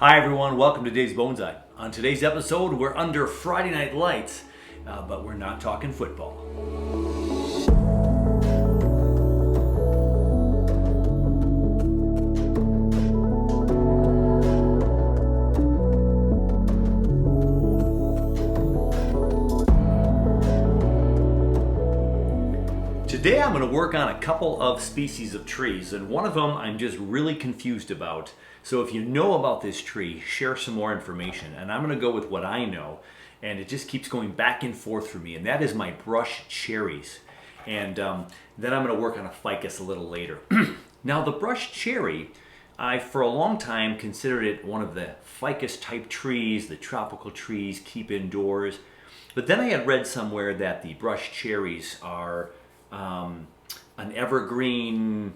Hi everyone, welcome to today's Bonsai. On today's episode, we're under Friday Night Lights, but we're not talking football. Today I'm going to work on a couple of species of trees, and one of them I'm just really confused about. So if you know about this tree, share some more information. And I'm going to go with what I know, and it just keeps going back and forth for me, and that is my brush cherries. And then I'm going to work on a ficus a little later. Now the brush cherry, I for a long time considered it one of the ficus type trees, the tropical trees, keep indoors. But then I had read somewhere that the brush cherries are an evergreen,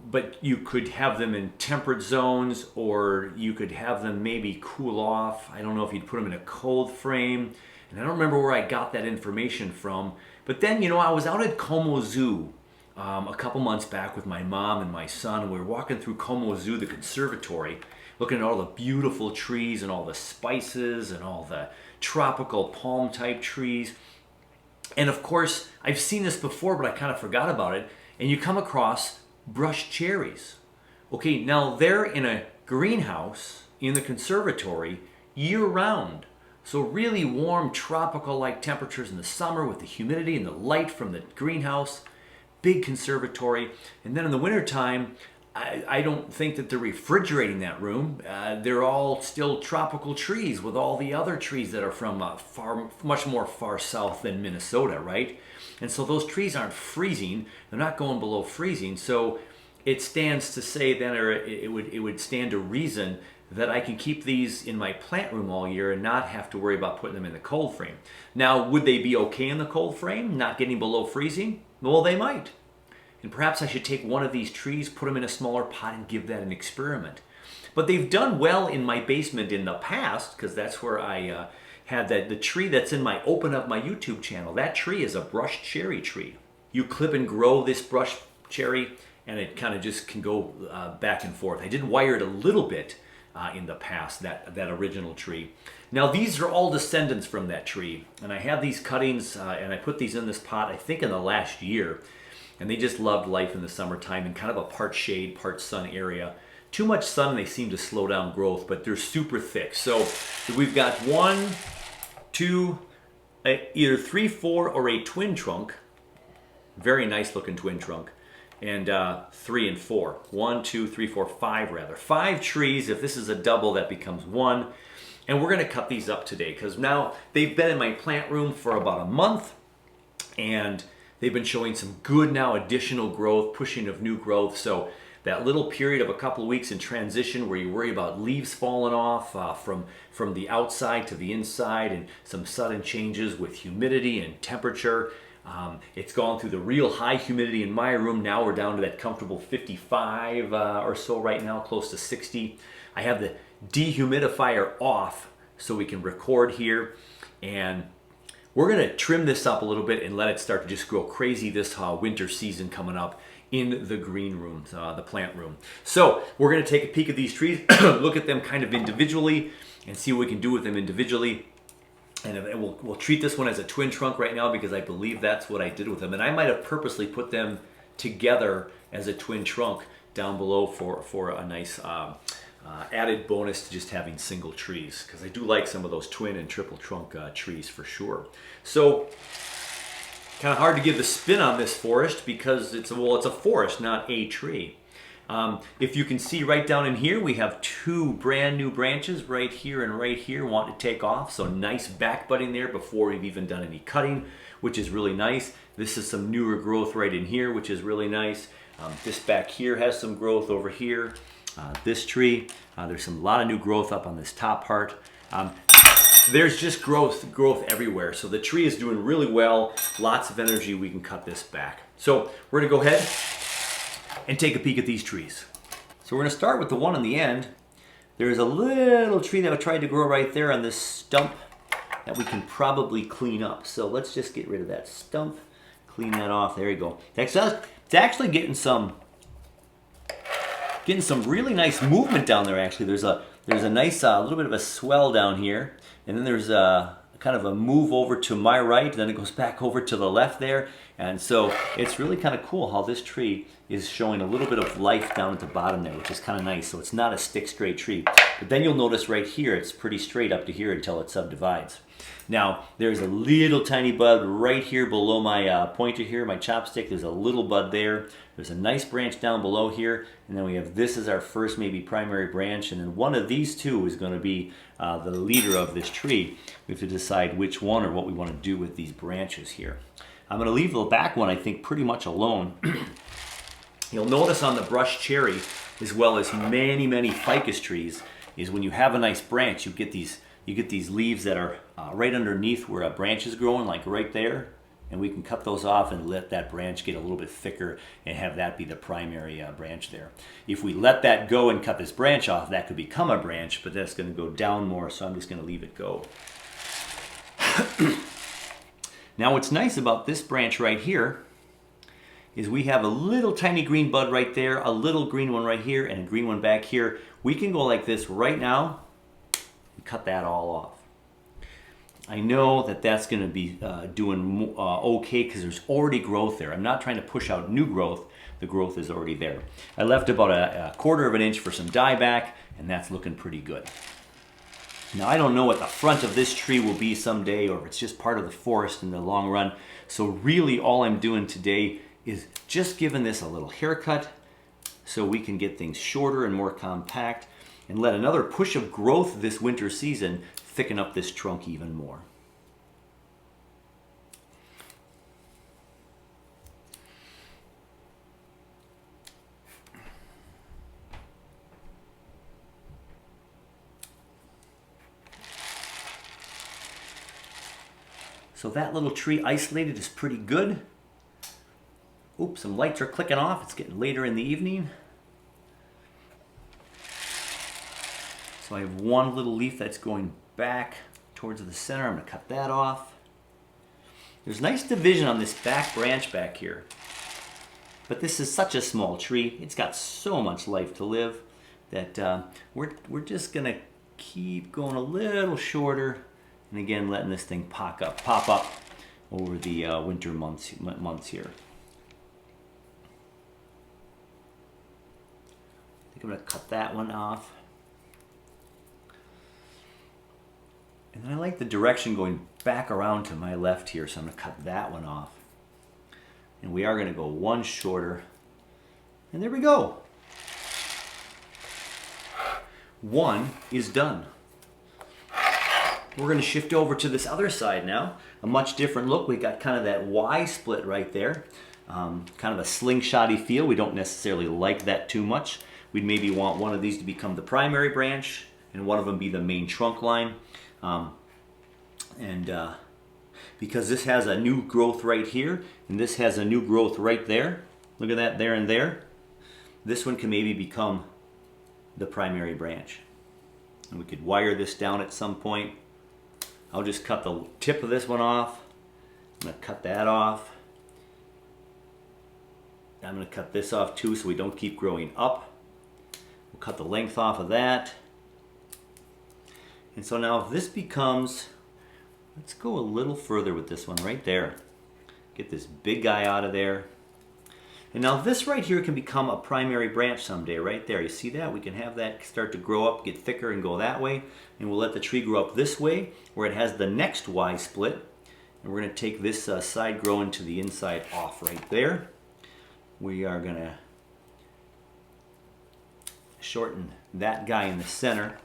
but you could have them in temperate zones, or you could have them maybe cool off. I don't know if you'd put them in a cold frame, and I don't remember where I got that information from. But then, I was out at Como Zoo a couple months back with my mom and my son, and we were walking through Como Zoo, the conservatory, looking at all the beautiful trees and all the spices and all the tropical palm type trees. And of course, I've seen this before, but I kind of forgot about it. And you come across brush cherries. Okay, now they're in a greenhouse in the conservatory year round. So really warm tropical-like temperatures in the summer with the humidity and the light from the greenhouse. Big conservatory. And then in the wintertime, I don't think that they're refrigerating that room. They're all still tropical trees with all the other trees that are from much more far south than Minnesota, right? And so those trees aren't freezing. They're not going below freezing. So it stands to say then, or it would stand to reason that I can keep these in my plant room all year and not have to worry about putting them in the cold frame. Now, would they be okay in the cold frame, not getting below freezing? Well, they might. And perhaps I should take one of these trees, put them in a smaller pot, and give that an experiment. But they've done well in my basement in the past, because that's where I had the tree that's in my Open Up My YouTube channel. That tree is a brush cherry tree. You clip and grow this brush cherry, and it kind of just can go back and forth. I did wire it a little bit in the past, that original tree. Now these are all descendants from that tree, and I have these cuttings, and I put these in this pot, I think in the last year. And they just loved life in the summertime in kind of a part shade, part sun area. Too much sun, they seem to slow down growth, but they're super thick. So we've got one, two, either 3, 4, or a twin trunk. Very nice looking twin trunk. And 3 and 4. 1, 2, 3, 4, 5 rather. 5 trees. If this is a double, that becomes 1. And we're going to cut these up today because now they've been in my plant room for about a month. And they've been showing some good now additional growth, pushing of new growth. So that little period of a couple of weeks in transition where you worry about leaves falling off from the outside to the inside, and some sudden changes with humidity and temperature. It's gone through the real high humidity in my room. Now we're down to that comfortable 55 or so right now, close to 60. I have the dehumidifier off so we can record here, and we're going to trim this up a little bit and let it start to just grow crazy this winter season coming up in the green room, the plant room. So we're going to take a peek at these trees, look at them kind of individually, and see what we can do with them individually. And we'll treat this one as a twin trunk right now because I believe that's what I did with them. And I might have purposely put them together as a twin trunk down below for a nice added bonus to just having single trees, because I do like some of those twin and triple trunk trees for sure. So kind of hard to give the spin on this forest because it's a forest, not a tree. If you can see right down in here, we have 2 brand new branches right here and right here want to take off. So nice back budding there before we've even done any cutting, which is really nice. This is some newer growth right in here, which is really nice. This back here has some growth over here. This tree, there's a lot of new growth up on this top part. There's just growth everywhere. So the tree is doing really well. Lots of energy. We can cut this back. So we're going to go ahead and take a peek at these trees. So we're going to start with the one on the end. There's a little tree that I tried to grow right there on this stump that we can probably clean up. So let's just get rid of that stump, clean that off. There you go. It's actually getting some really nice movement down there. Actually, there's there's a nice little bit of a swell down here, and then there's a kind of a move over to my right, then it goes back over to the left there. And so it's really kind of cool how this tree is showing a little bit of life down at the bottom there, which is kind of nice. So it's not a stick straight tree. But then you'll notice right here, it's pretty straight up to here until it subdivides. Now, there's a little tiny bud right here below my pointer here, my chopstick. There's a little bud there. There's a nice branch down below here. And then we have this as our first maybe primary branch. And then one of these two is going to be the leader of this tree. We have to decide which one or what we want to do with these branches here. I'm going to leave the back one, I think, pretty much alone. You'll notice on the brush cherry, as well as many, many ficus trees, is when you have a nice branch, you get these leaves that are right underneath where a branch is growing, like right there. And we can cut those off and let that branch get a little bit thicker and have that be the primary branch there. If we let that go and cut this branch off, that could become a branch, but that's going to go down more, so I'm just going to leave it go. Now what's nice about this branch right here is we have a little tiny green bud right there, a little green one right here, and a green one back here. We can go like this right now and cut that all off. I know that that's going to be doing okay because there's already growth there. I'm not trying to push out new growth. The growth is already there. I left about a 1/4 of an inch for some dieback, and that's looking pretty good. Now, I don't know what the front of this tree will be someday, or if it's just part of the forest in the long run. So really all I'm doing today is just giving this a little haircut so we can get things shorter and more compact and let another push of growth this winter season thicken up this trunk even more. So that little tree isolated is pretty good. Oops, some lights are clicking off. It's getting later in the evening. So I have one little leaf that's going back towards the center. I'm going to cut that off. There's nice division on this back branch back here. But this is such a small tree. It's got so much life to live that we're just going to keep going a little shorter. And again, letting this thing pop up over the winter months here. I think I'm going to cut that one off. And then I like the direction going back around to my left here, so I'm going to cut that one off. And we are going to go one shorter. And there we go. One is done. We're going to shift over to this other side now. A much different look. We got kind of that Y split right there. Kind of a slingshotty feel. We don't necessarily like that too much. We'd maybe want one of these to become the primary branch and one of them be the main trunk line. Because this has a new growth right here and this has a new growth right there. Look at that there and there. This one can maybe become the primary branch. And we could wire this down at some point. I'll just cut the tip of this one off. I'm going to cut that off. I'm going to cut this off too so we don't keep growing up. We'll cut the length off of that. And so now if this becomes, let's go a little further with this one right there. Get this big guy out of there. And now this right here can become a primary branch someday, right there. You see that? We can have that start to grow up, get thicker and go that way. And we'll let the tree grow up this way where it has the next Y split. And we're going to take this side growing to the inside off right there. We are going to shorten that guy in the center.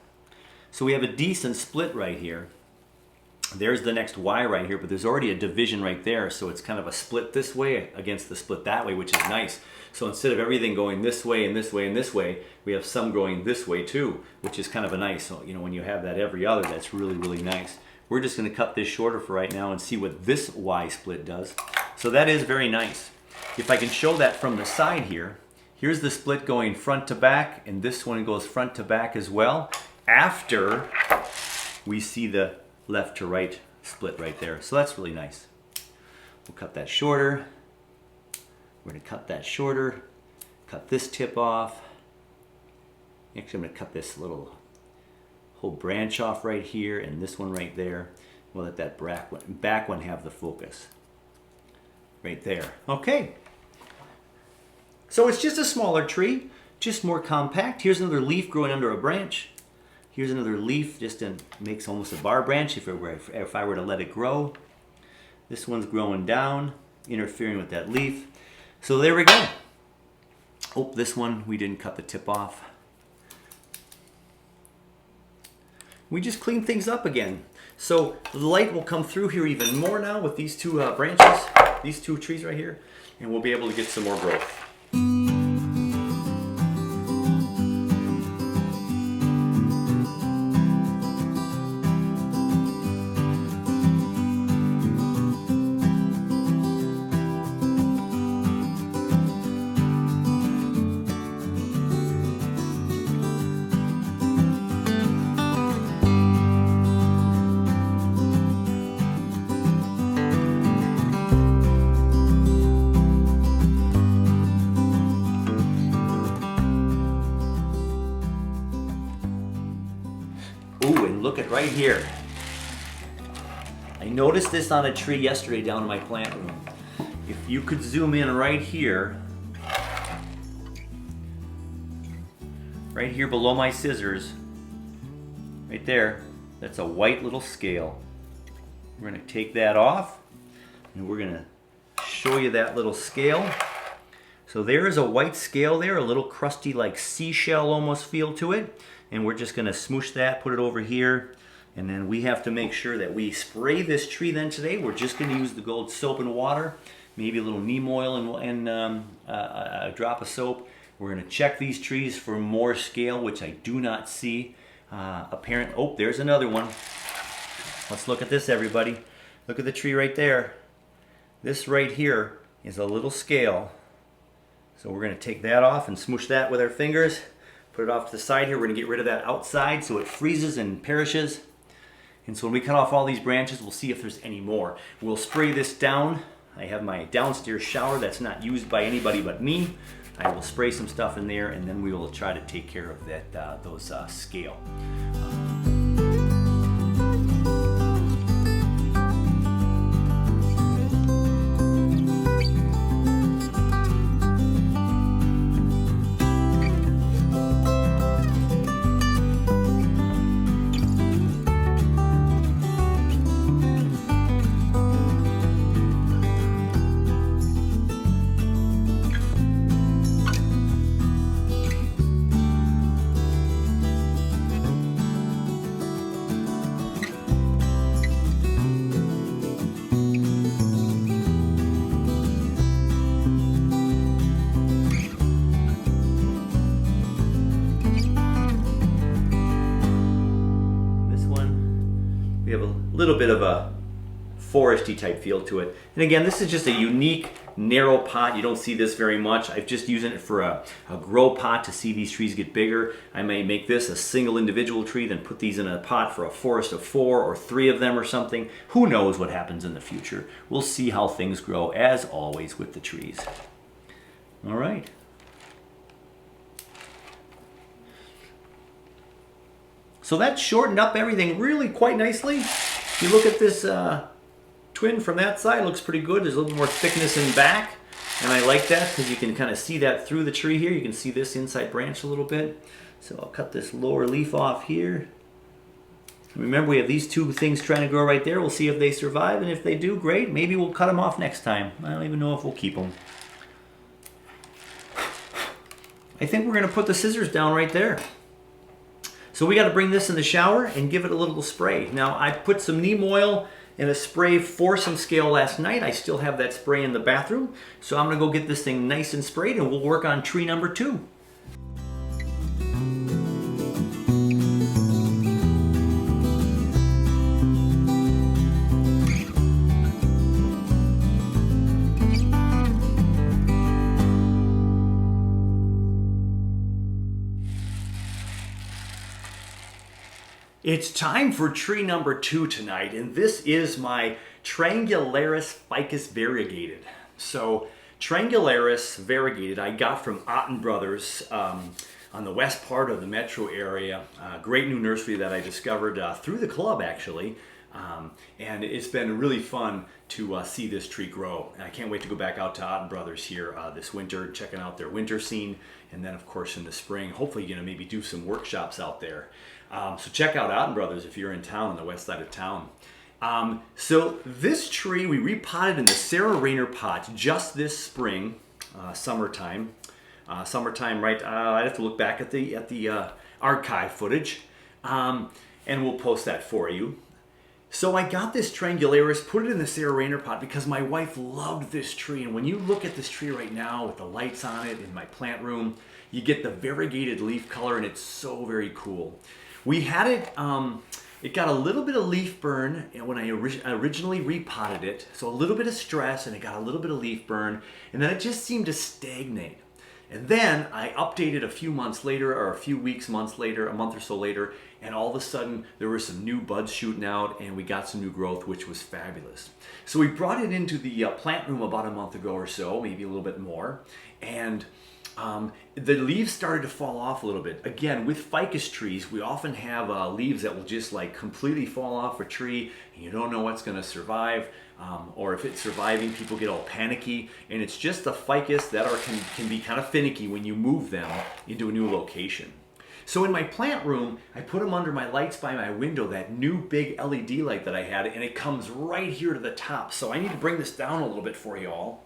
So we have a decent split right here. There's the next Y right here, but there's already a division right there, so it's kind of a split this way against the split that way, which is nice. So instead of everything going this way and this way and this way, we have some going this way too, which is kind of a nice, so, you know, when you have that every other, that's really, really nice. We're just going to cut this shorter for right now and see what this Y split does. So that is very nice. If I can show that from the side here, here's the split going front to back, and this one goes front to back as well, after we see the left to right split right there. So that's really nice. We'll cut that shorter. We're going to cut that shorter. Cut this tip off. Actually, I'm going to cut this little whole branch off right here, and this one right there. We'll let that back one have the focus. Right there. Okay. So it's just a smaller tree, just more compact. Here's another leaf growing under a branch. Here's another leaf, just makes almost a bar branch if I were to let it grow. This one's growing down, interfering with that leaf. So there we go. Oh, this one, we didn't cut the tip off. We just clean things up again. So the light will come through here even more now with these two branches, these two trees right here, and we'll be able to get some more growth. Ooh, and look at right here. I noticed this on a tree yesterday down in my plant room. If you could zoom in right here below my scissors, right there, that's a white little scale. We're gonna take that off and we're gonna show you that little scale. So there is a white scale there, a little crusty like seashell almost feel to it. And we're just gonna smoosh that, put it over here. And then we have to make sure that we spray this tree then today. We're just gonna use the gold soap and water, maybe a little neem oil and a drop of soap. We're gonna check these trees for more scale, which I do not see apparent. Oh, there's another one. Let's look at this, everybody. Look at the tree right there. This right here is a little scale. So we're gonna take that off and smoosh that with our fingers. Put it off to the side here. We're gonna get rid of that outside so it freezes and perishes. And so when we cut off all these branches, we'll see if there's any more. We'll spray this down. I have my downstairs shower that's not used by anybody but me. I will spray some stuff in there and then we will try to take care of that those scale. We have a little bit of a foresty type feel to it. And again, this is just a unique narrow pot. You don't see this very much. I've just using it for a grow pot to see these trees get bigger. I may make this a single individual tree, then put these in a pot for a forest of 4 or 3 of them or something. Who knows what happens in the future. We'll see how things grow as always with the trees. All right. So that shortened up everything really quite nicely. If you look at this twin from that side, it looks pretty good. There's a little more thickness in back, and I like that because you can kind of see that through the tree here. You can see this inside branch a little bit. So I'll cut this lower leaf off here. Remember, we have these 2 things trying to grow right there. We'll see if they survive, and if they do, great. Maybe we'll cut them off next time. I don't even know if we'll keep them. I think we're going to put the scissors down right there. So we got to bring this in the shower and give it a little spray. Now I put some neem oil and a spray for some scale last night. I still have that spray in the bathroom. So I'm going to go get this thing nice and sprayed and we'll work on tree number 2. It's time for tree number 2 tonight, and this is my Triangularis Ficus variegated. So Triangularis variegated I got from Otten Brothers. on the west part of the metro area. Great new nursery that I discovered through the club, actually. And it's been really fun to see this tree grow. And I can't wait to go back out to Otten Brothers here this winter, checking out their winter scene. And then, of course, in the spring, hopefully, maybe do some workshops out there. So check out Otten Brothers if you're in town, on the west side of town. So this tree we repotted in the Sarah Rayner pot just this spring, summertime. Right? I'd have to look back at the archive footage, and we'll post that for you. So I got this Triangularis, put it in the Sarah Rayner pot because my wife loved this tree. And when you look at this tree right now with the lights on it in my plant room, you get the variegated leaf color, and it's so very cool. We had it, it got a little bit of leaf burn when I originally repotted it. So a little bit of stress, and it got a little bit of leaf burn, and then it just seemed to stagnate. And then I updated a few months later, or a few weeks, months later, a month or so later, and all of a sudden there were some new buds shooting out, and we got some new growth, which was fabulous. So we brought it into the plant room about a month ago or so, maybe a little bit more, and the leaves started to fall off a little bit. Again, with ficus trees, we often have leaves that will just like completely fall off a tree, and you don't know what's going to survive. Or if it's surviving, people get all panicky, and it's just the ficus that can be kind of finicky when you move them into a new location. So in my plant room, I put them under my lights by my window, that new big LED light that I had, and it comes right here to the top. So I need to bring this down a little bit for you all,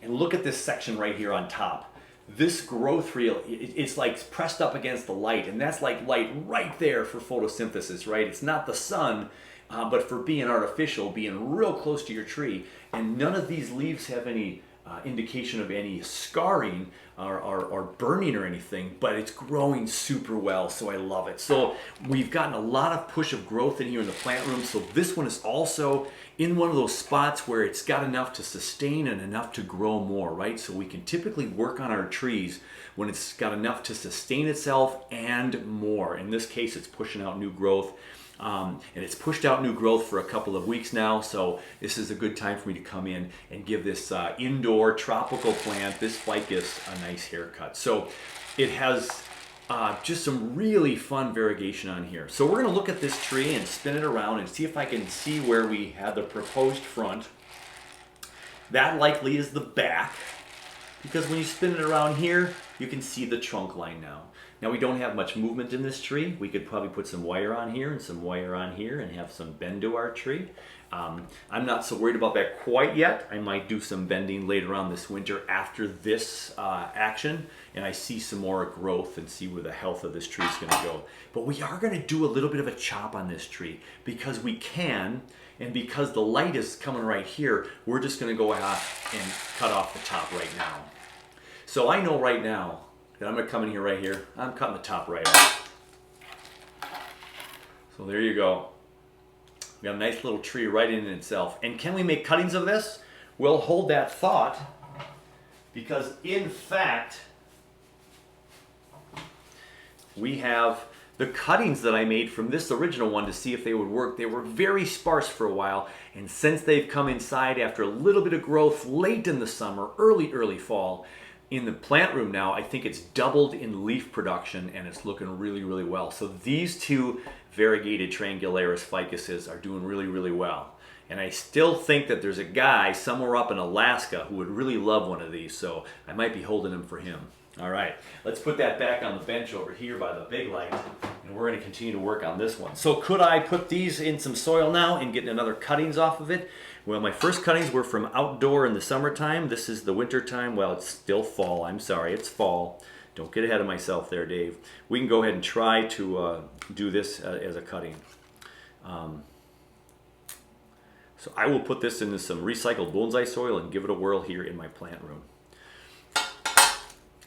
and look at this section right here on top. This growth reel, it's like pressed up against the light, and that's like light right there for photosynthesis, right? It's not the sun, but for being artificial, being real close to your tree. And none of these leaves have any indication of any scarring or burning or anything, but it's growing super well, so I love it. So we've gotten a lot of push of growth in here in the plant room. So this one is also in one of those spots where it's got enough to sustain and enough to grow more, right? So we can typically work on our trees when it's got enough to sustain itself and more. In this case, it's pushing out new growth. And it's pushed out new growth for a couple of weeks now, so this is a good time for me to come in and give this indoor tropical plant, this ficus, a nice haircut. So it has just some really fun variegation on here. So we're going to look at this tree and spin it around and see if I can see where we have the proposed front. That likely is the back, because when you spin it around here, you can see the trunk line now. Now we don't have much movement in this tree. We could probably put some wire on here and some wire on here and have some bend to our tree. I'm not so worried about that quite yet. I might do some bending later on this winter after this action, and I see some more growth and see where the health of this tree is going to go. But we are going to do a little bit of a chop on this tree because we can, and because the light is coming right here, we're just going to go off and cut off the top right now. So I know right now that I'm going to come in here right here. I'm cutting the top right off. So there you go. We got a nice little tree right in itself. And can we make cuttings of this? We'll hold that thought, because in fact, we have the cuttings that I made from this original one to see if they would work. They were very sparse for a while, and since they've come inside after a little bit of growth late in the summer, early fall, in the plant room now, I think it's doubled in leaf production, and it's looking really well. So these two variegated Triangularis ficuses are doing really well. And I still think that there's a guy somewhere up in Alaska who would really love one of these, so I might be holding them for him. All right, let's put that back on the bench over here by the big light, and we're going to continue to work on this one. So could I put these in some soil now and get another cuttings off of it? Well, my first cuttings were from outdoor in the summertime. This is the winter time. Well, it's still fall. I'm sorry, it's fall. Don't get ahead of myself there, Dave. We can go ahead and try to do this as a cutting. So I will put this into some recycled bonsai soil and give it a whirl here in my plant room.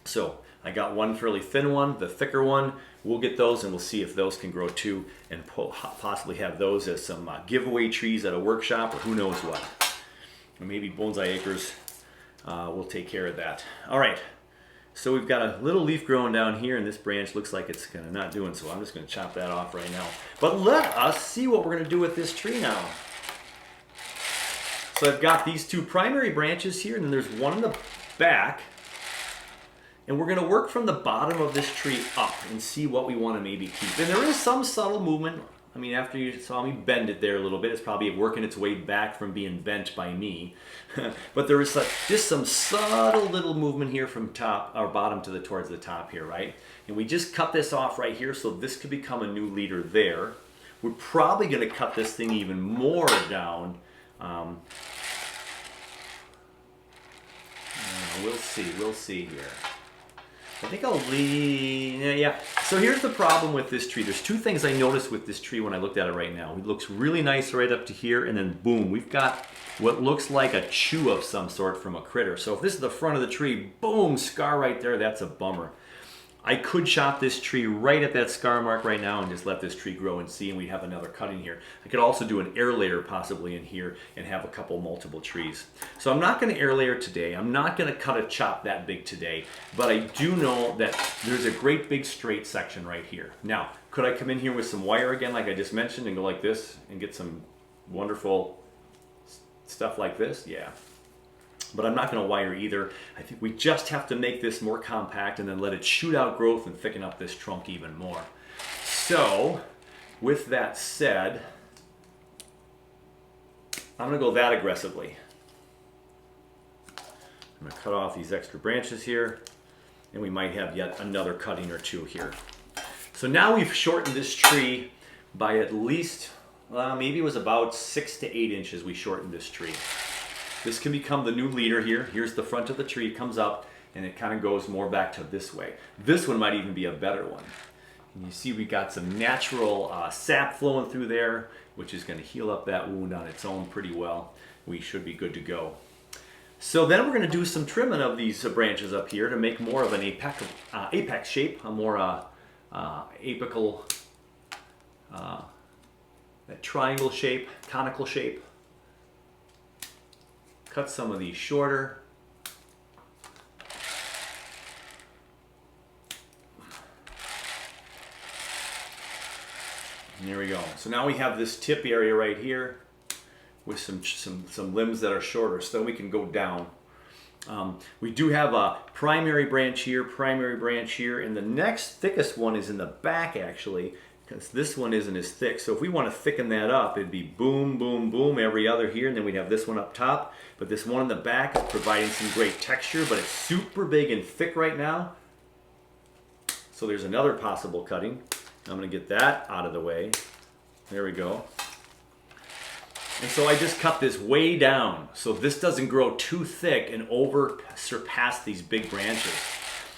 So I got one fairly thin one, the thicker one. We'll get those and we'll see if those can grow too, and possibly have those as some giveaway trees at a workshop, or who knows what. Or maybe Bonsai Acres will take care of that. All right, so we've got a little leaf growing down here, and this branch looks like it's kind of not doing so. I'm just going to chop that off right now. But let us see what we're going to do with this tree now. So I've got these two primary branches here, and then there's one in the back. And we're going to work from the bottom of this tree up and see what we want to maybe keep. And there is some subtle movement. I mean, after you saw me bend it there a little bit, it's probably working its way back from being bent by me. But there is just some subtle little movement here from top or bottom to towards the top here, right? And we just cut this off right here, so this could become a new leader there. We're probably going to cut this thing even more down. We'll see here. I think I'll leave, yeah. So here's the problem with this tree. There's two things I noticed with this tree when I looked at it right now. It looks really nice right up to here, and then boom, we've got what looks like a chew of some sort from a critter. So if this is the front of the tree, boom, scar right there, that's a bummer. I could chop this tree right at that scar mark right now and just let this tree grow and see, and we have another cutting here. I could also do an air layer possibly in here and have a couple multiple trees. So I'm not going to air layer today. I'm not going to cut a chop that big today, but I do know that there's a great big straight section right here. Now, could I come in here with some wire again like I just mentioned and go like this and get some wonderful stuff like this? Yeah. But I'm not going to wire either. I think we just have to make this more compact and then let it shoot out growth and thicken up this trunk even more. So, with that said, I'm going to go that aggressively. I'm going to cut off these extra branches here, and we might have yet another cutting or two here. So now we've shortened this tree by at least, maybe it was about 6 to 8 inches we shortened this tree. This can become the new leader here. Here's the front of the tree, comes up, and it kind of goes more back to this way. This one might even be a better one. And you see we got some natural sap flowing through there, which is going to heal up that wound on its own pretty well. We should be good to go. So then we're going to do some trimming of these branches up here to make more of an apex shape, a more apical, that triangle shape, conical shape. Cut some of these shorter. And there we go. So now we have this tip area right here with some limbs that are shorter, so then we can go down. We do have a primary branch here, and the next thickest one is in the back actually, because this one isn't as thick. So if we want to thicken that up, it'd be boom, boom, boom every other here, and then we'd have this one up top. But this one in the back is providing some great texture, but it's super big and thick right now. So there's another possible cutting. I'm going to get that out of the way. There we go. And so I just cut this way down so this doesn't grow too thick and surpass these big branches.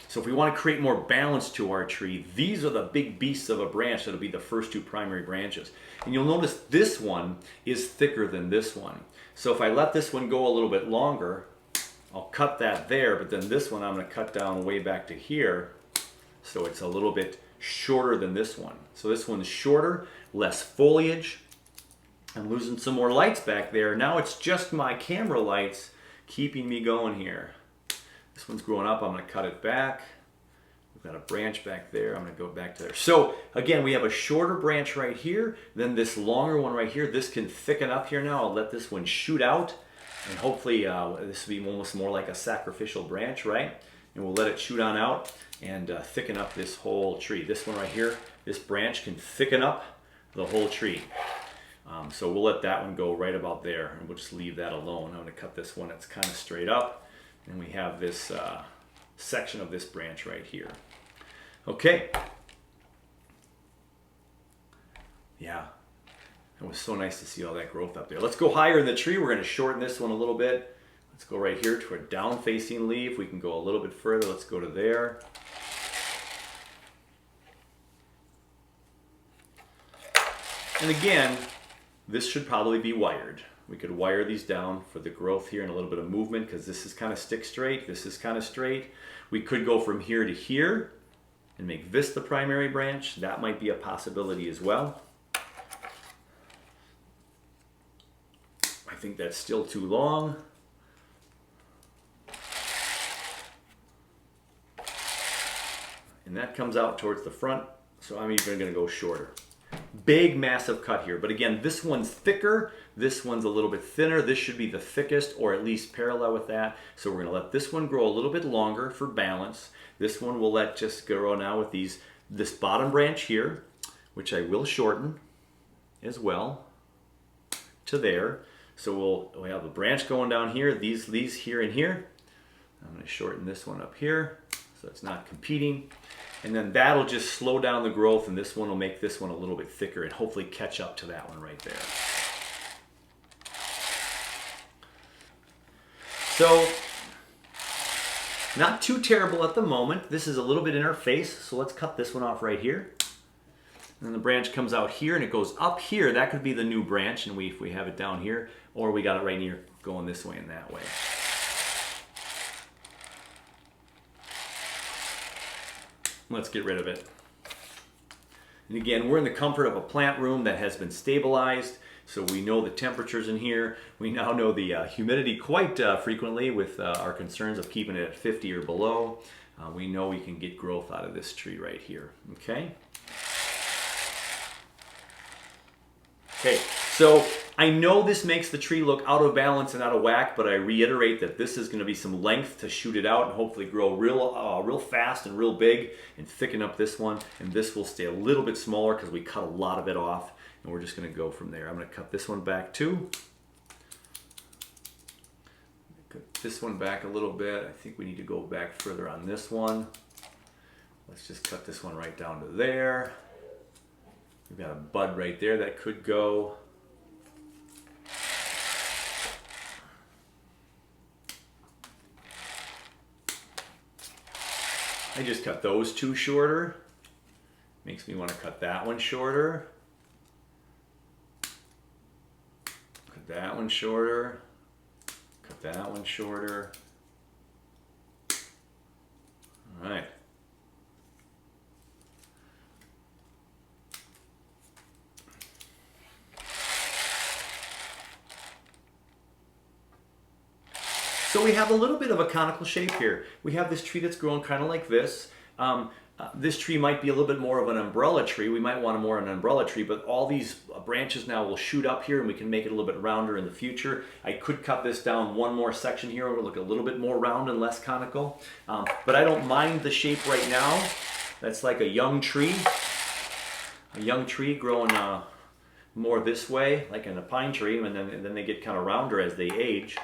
So if we want to create more balance to our tree, these are the big beasts of a branch that'll be the first two primary branches. And you'll notice this one is thicker than this one. So if I let this one go a little bit longer, I'll cut that there, but then this one I'm going to cut down way back to here, so it's a little bit shorter than this one. So this one's shorter, less foliage. I'm losing some more lights back there. Now it's just my camera lights keeping me going here. This one's growing up, I'm going to cut it back. We've got a branch back there, I'm going to go back to there. So again, we have a shorter branch right here, then this longer one right here. This can thicken up here now. I'll let this one shoot out, and hopefully this will be almost more like a sacrificial branch, right? And we'll let it shoot on out and thicken up this whole tree. This one right here, this branch can thicken up the whole tree. So we'll let that one go right about there, and we'll just leave that alone. I'm going to cut this one that's kind of straight up, and we have this section of this branch right here. Okay. Yeah, it was so nice to see all that growth up there. Let's go higher in the tree. We're going to shorten this one a little bit. Let's go right here to a down-facing leaf. We can go a little bit further. Let's go to there. And again, this should probably be wired. We could wire these down for the growth here and a little bit of movement, because this is kind of stick straight, this is kind of straight. We could go from here to here and make this the primary branch. That might be a possibility as well. I think that's still too long. And that comes out towards the front, so I'm even going to go shorter. Big, massive cut here. But again, this one's thicker. This one's a little bit thinner. This should be the thickest, or at least parallel with that. So we're gonna let this one grow a little bit longer for balance. This one we'll let just grow now with this bottom branch here, which I will shorten as well to there. So we'll have a branch going down here, these here and here. I'm gonna shorten this one up here so it's not competing. And then that'll just slow down the growth, and this one will make this one a little bit thicker and hopefully catch up to that one right there. So, not too terrible at the moment. This is a little bit in our face, so let's cut this one off right here. And then the branch comes out here and it goes up here. That could be the new branch, and if we have it down here, or we got it right here going this way and that way. Let's get rid of it. And again, we're in the comfort of a plant room that has been stabilized, so we know the temperatures in here. We now know the humidity quite frequently with our concerns of keeping it at 50 or below. We know we can get growth out of this tree right here, okay? Okay, so I know this makes the tree look out of balance and out of whack, but I reiterate that this is going to be some length to shoot it out and hopefully grow real fast and real big and thicken up this one. And this will stay a little bit smaller because we cut a lot of it off, and we're just going to go from there. I'm going to cut this one back too. Cut this one back a little bit. I think we need to go back further on this one. Let's just cut this one right down to there. We've got a bud right there that could go. I just cut those two shorter. Makes me want to cut that one shorter. Cut that one shorter. Cut that one shorter. All right. So we have a little bit of a conical shape here. We have this tree that's grown kind of like this. This tree might be a little bit more of an umbrella tree. We might want more of an umbrella tree, but all these branches now will shoot up here and we can make it a little bit rounder in the future. I could cut this down one more section here and it'll look a little bit more round and less conical. But I don't mind the shape right now. That's like a young tree. A young tree growing more this way, like in a pine tree, and then they get kind of rounder as they age.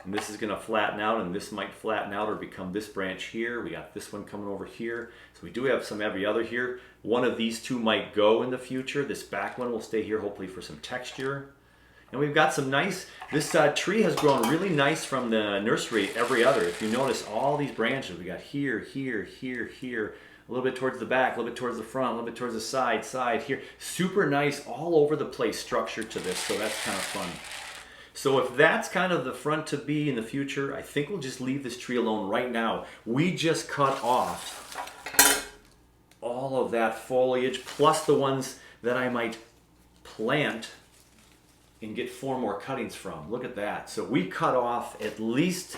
And this is going to flatten out, and this might flatten out or become this branch here. We got this one coming over here. So we do have some every other here. One of these two might go in the future. This back one will stay here hopefully for some texture. And we've got some nice, this tree has grown really nice from the nursery every other. If you notice all these branches, we got here, here, here, here, a little bit towards the back, a little bit towards the front, a little bit towards the side here. Super nice all over the place structure to this, so that's kind of fun. So if that's kind of the front to be in the future, I think we'll just leave this tree alone right now. We just cut off all of that foliage, plus the ones that I might plant and get 4 more cuttings from. Look at that. So we cut off at least,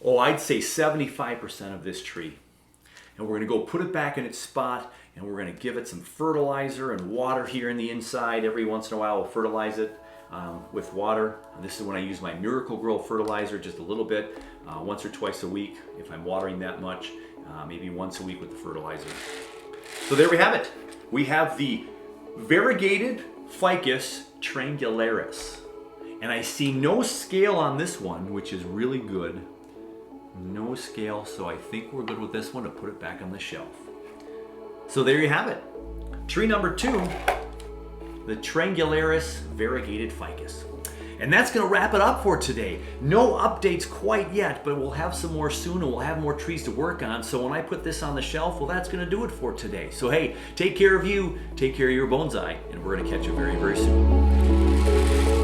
I'd say 75% of this tree. And we're gonna go put it back in its spot, and we're gonna give it some fertilizer and water here in the inside. Every once in a while we'll fertilize it with water. And this is when I use my Miracle-Gro fertilizer, just a little bit, once or twice a week if I'm watering that much, maybe once a week with the fertilizer. So there we have it. We have the variegated Ficus Triangularis. And I see no scale on this one, which is really good. No scale, so I think we're good with this one to put it back on the shelf. So there you have it. Tree number 2, the Triangularis variegated Ficus. And that's going to wrap it up for today. No updates quite yet, but we'll have some more soon, and we'll have more trees to work on. So when I put this on the shelf, well, that's going to do it for today. So hey, take care of you, take care of your bonsai, and we're going to catch you very, very soon.